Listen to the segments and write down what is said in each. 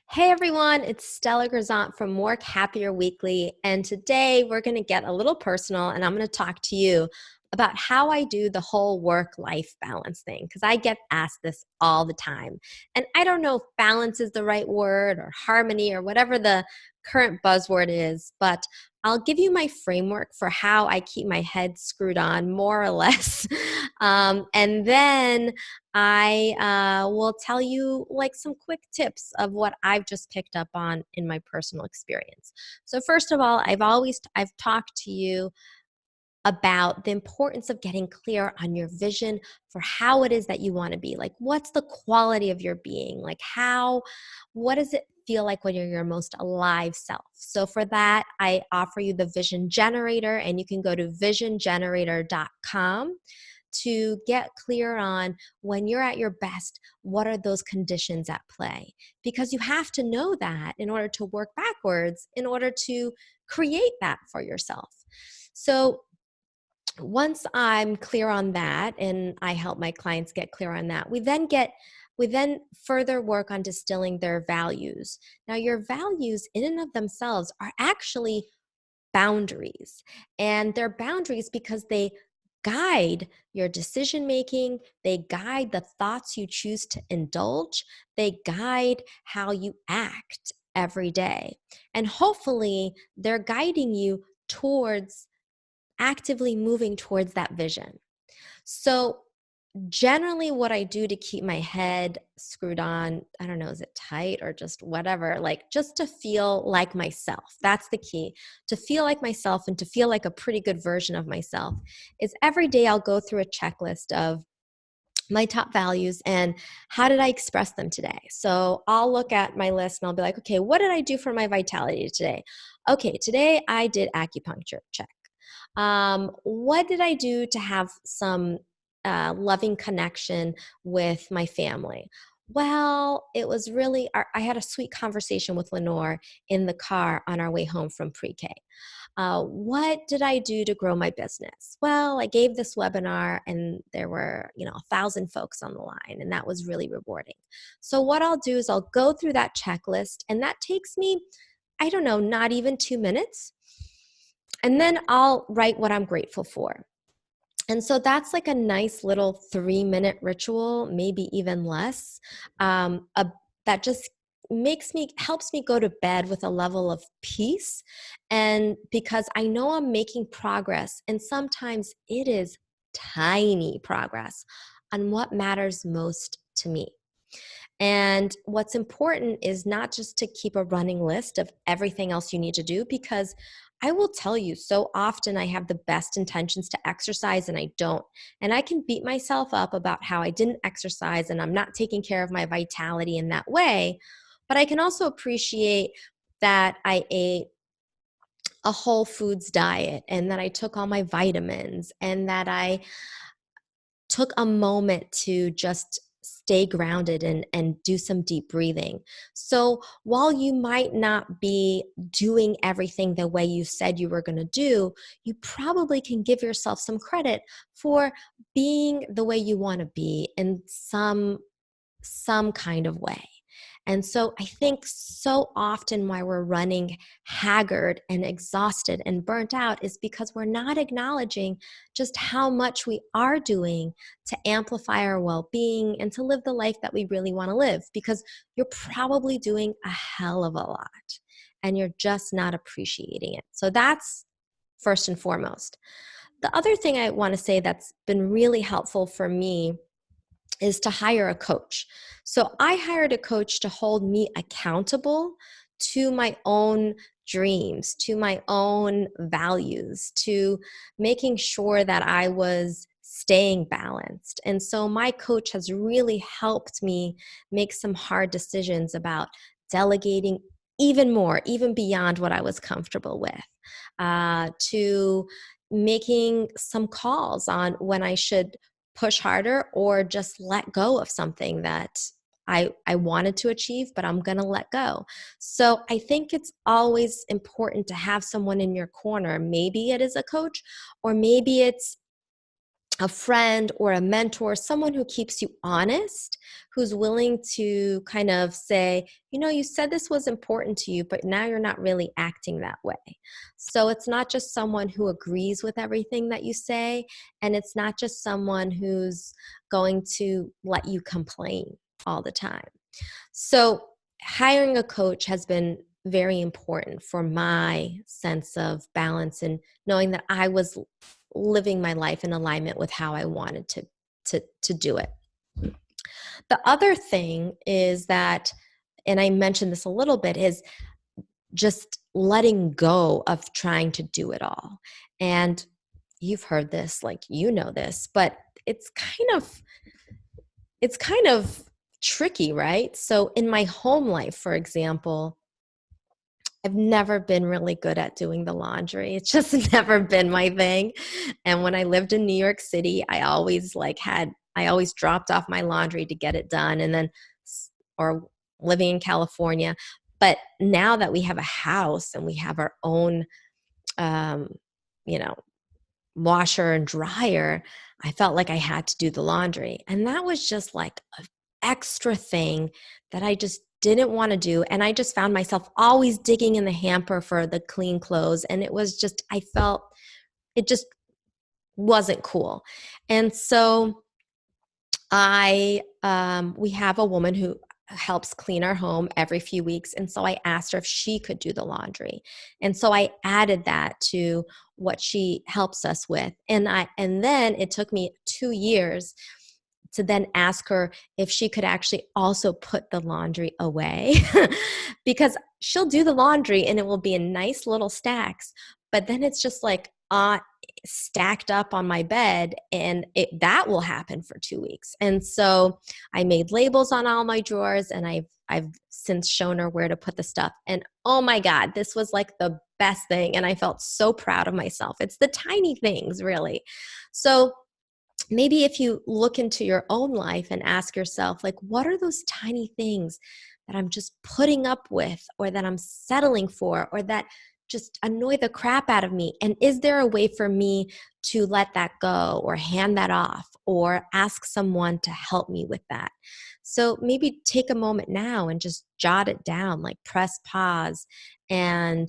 Hey everyone, it's Stella Grizont from More Happier Weekly, and today we're going to get a little personal and I'm going to talk to you about how I do the whole work-life balance thing because I get asked this all the time. And I don't know if balance is the right word or harmony or whatever the current buzzword is, but I'll give you my framework for how I keep my head screwed on, more or less. And then I will tell you like some quick tips of what I've just picked up on in my personal experience. So first of all, I've talked to you about the importance of getting clear on your vision for how it is that you want to be. Like, what's the quality of your being? Like, what does it feel like when you're your most alive self? So, for that, I offer you the Vision Generator, and you can go to visiongenerator.com to get clear on when you're at your best, what are those conditions at play? Because you have to know that in order to work backwards, in order to create that for yourself. So, once I'm clear on that and I help my clients get clear on that, we then further work on distilling their values. Now, your values in and of themselves are actually boundaries. And they're boundaries because they guide your decision making, they guide the thoughts you choose to indulge, they guide how you act every day. And hopefully, they're guiding you towards actively moving towards that vision. So, generally, what I do to keep my head screwed on, I don't know, is it tight or just whatever, like just to feel like myself. That's the key. To feel like myself and to feel like a pretty good version of myself is every day I'll go through a checklist of my top values and how did I express them today. So I'll look at my list and I'll be like, okay, what did I do for my vitality today? Okay, today I did acupuncture, check. What did I do to have some loving connection with my family? Well, it was really, I had a sweet conversation with Lenore in the car on our way home from pre-K. What did I do to grow my business? Well, I gave this webinar and there were, 1,000 folks on the line, and that was really rewarding. So what I'll do is I'll go through that checklist, and that takes me, I don't know, not even 2 minutes. And then I'll write what I'm grateful for. And so that's like a nice little 3-minute ritual, maybe even less, that just helps me go to bed with a level of peace. And because I know I'm making progress, and sometimes it is tiny progress on what matters most to me. And what's important is not just to keep a running list of everything else you need to do, because I will tell you so often I have the best intentions to exercise and I don't. And I can beat myself up about how I didn't exercise and I'm not taking care of my vitality in that way. But I can also appreciate that I ate a whole foods diet and that I took all my vitamins and that I took a moment to just stay grounded and do some deep breathing. So while you might not be doing everything the way you said you were going to do, you probably can give yourself some credit for being the way you want to be in some kind of way. And so I think so often why we're running haggard and exhausted and burnt out is because we're not acknowledging just how much we are doing to amplify our well-being and to live the life that we really want to live, because you're probably doing a hell of a lot and you're just not appreciating it. So that's first and foremost. The other thing I want to say that's been really helpful for me is to hire a coach. So I hired a coach to hold me accountable to my own dreams, to my own values, to making sure that I was staying balanced. And so my coach has really helped me make some hard decisions about delegating even more, even beyond what I was comfortable with, to making some calls on when I should push harder or just let go of something that I wanted to achieve, but I'm going to let go. So I think it's always important to have someone in your corner. Maybe it is a coach, or maybe it's a friend or a mentor, someone who keeps you honest, who's willing to kind of say, you said this was important to you, but now you're not really acting that way. So it's not just someone who agrees with everything that you say, and it's not just someone who's going to let you complain all the time. So hiring a coach has been very important for my sense of balance and knowing that I was living my life in alignment with how I wanted to do it. The other thing is that, and I mentioned this a little bit, is just letting go of trying to do it all. And you've heard this, like this, but it's kind of tricky, right? So in my home life, for example, I've never been really good at doing the laundry. It's just never been my thing. And when I lived in New York City, I always dropped off my laundry to get it done. And then, or living in California. But now that we have a house and we have our own, um, you know, washer and dryer, I felt like I had to do the laundry. And that was just like an extra thing that I just didn't want to do. And I just found myself always digging in the hamper for the clean clothes. And it was just, I felt it just wasn't cool. And so we have a woman who helps clean our home every few weeks. And so I asked her if she could do the laundry. And so I added that to what she helps us with. And then it took me 2 years to then ask her if she could actually also put the laundry away because she'll do the laundry and it will be in nice little stacks. But then it's just like stacked up on my bed, and that will happen for 2 weeks. And so I made labels on all my drawers, and I've since shown her where to put the stuff. And oh my God, this was like the best thing. And I felt so proud of myself. It's the tiny things, really. So maybe if you look into your own life and ask yourself, like, what are those tiny things that I'm just putting up with, or that I'm settling for, or that just annoy the crap out of me? And is there a way for me to let that go, or hand that off, or ask someone to help me with that? So maybe take a moment now and just jot it down, like press pause and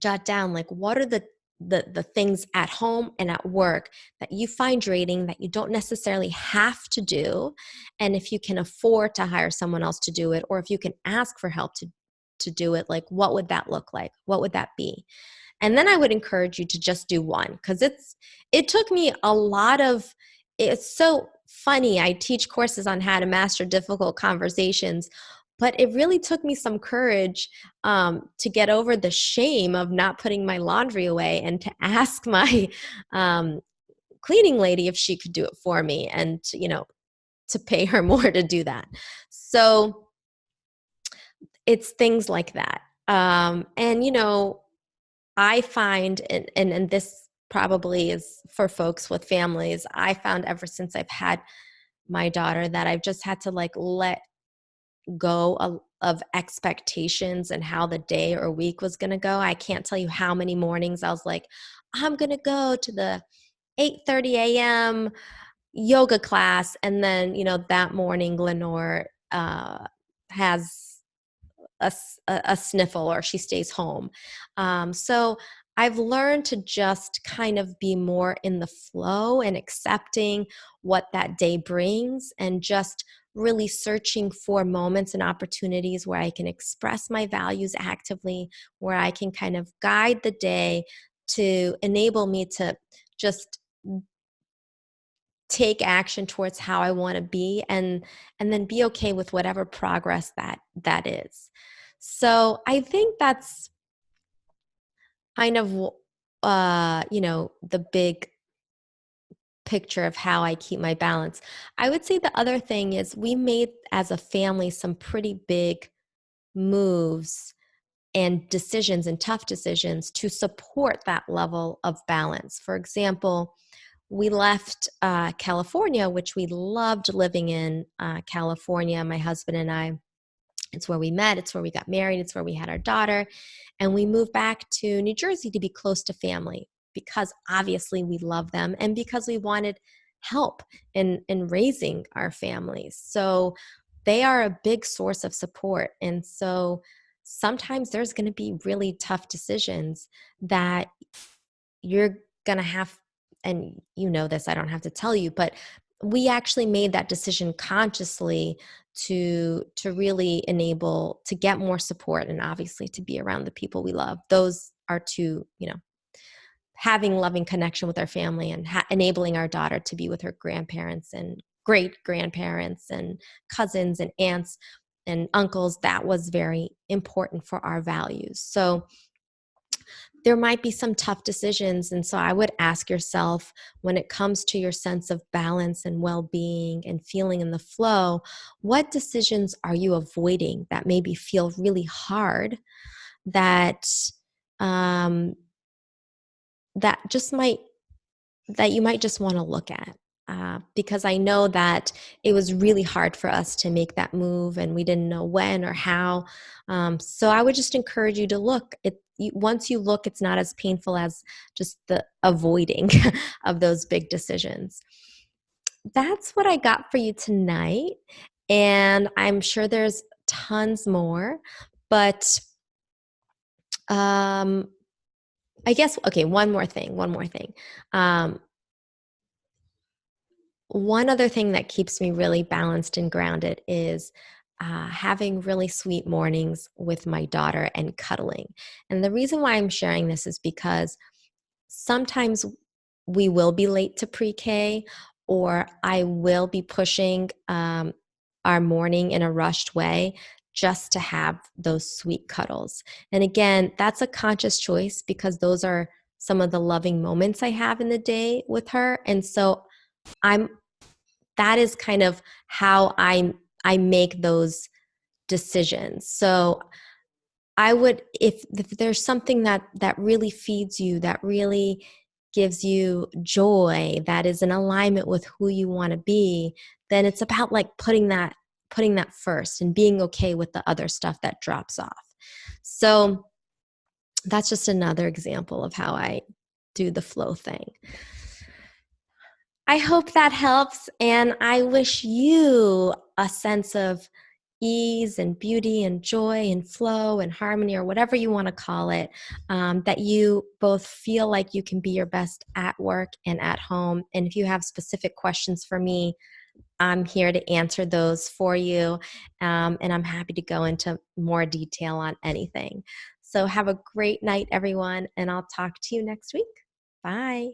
jot down, like, what are the things at home and at work that you find draining, that you don't necessarily have to do. And if you can afford to hire someone else to do it, or if you can ask for help to do it, like, what would that look like? What would that be? And then I would encourage you to just do one, because it took me a lot of, it's so funny. I teach courses on how to master difficult conversations, but it really took me some courage to get over the shame of not putting my laundry away, and to ask my um, cleaning lady if she could do it for me, and to pay her more to do that. So it's things like that. And I find, and this probably is for folks with families, I found ever since I've had my daughter that I've just had to like let go of expectations and how the day or week was going to go. I can't tell you how many mornings I was like, I'm going to go to the 8:30 a.m. yoga class. And then, that morning, Lenore has a sniffle, or she stays home. So I've learned to just kind of be more in the flow and accepting what that day brings, and just really searching for moments and opportunities where I can express my values actively, where I can kind of guide the day to enable me to just take action towards how I want to be, and then be okay with whatever progress that is. So I think that's kind of the big picture of how I keep my balance. I would say the other thing is, we made as a family some pretty big moves and decisions, and tough decisions, to support that level of balance. For example, we left California, which we loved living in California, my husband and I. It's where we met. It's where we got married. It's where we had our daughter. And we moved back to New Jersey to be close to family. because obviously we love them and because we wanted help in raising our families. So they are a big source of support. And so sometimes there's going to be really tough decisions that you're going to have, and you know this, I don't have to tell you, but we actually made that decision consciously to really enable to get more support and obviously to be around the people we love. Those are two, having loving connection with our family and enabling our daughter to be with her grandparents and great grandparents and cousins and aunts and uncles. That was very important for our values. So there might be some tough decisions. And so I would ask yourself, when it comes to your sense of balance and well-being and feeling in the flow, what decisions are you avoiding that maybe feel really hard, that um, that just might that you might just want to look at? Because I know that it was really hard for us to make that move and we didn't know when or how. So I would just encourage you to look. Once you look, it's not as painful as just the avoiding of those big decisions. That's what I got for you tonight. And I'm sure there's tons more. But um, I guess, okay, one more thing. Um, One other thing that keeps me really balanced and grounded is having really sweet mornings with my daughter and cuddling. And the reason why I'm sharing this is because sometimes we will be late to pre-K, or I will be pushing our morning in a rushed way just to have those sweet cuddles. And again, that's a conscious choice because those are some of the loving moments I have in the day with her. And so I'm that is kind of how I make those decisions. So I would, if there's something that really feeds you, that really gives you joy, that is in alignment with who you want to be, then it's about like putting that first and being okay with the other stuff that drops off. So that's just another example of how I do the flow thing. I hope that helps. And I wish you a sense of ease and beauty and joy and flow and harmony, or whatever you want to call it, that you both feel like you can be your best at work and at home. And if you have specific questions for me, I'm here to answer those for you. And I'm happy to go into more detail on anything. So have a great night, everyone. And I'll talk to you next week. Bye.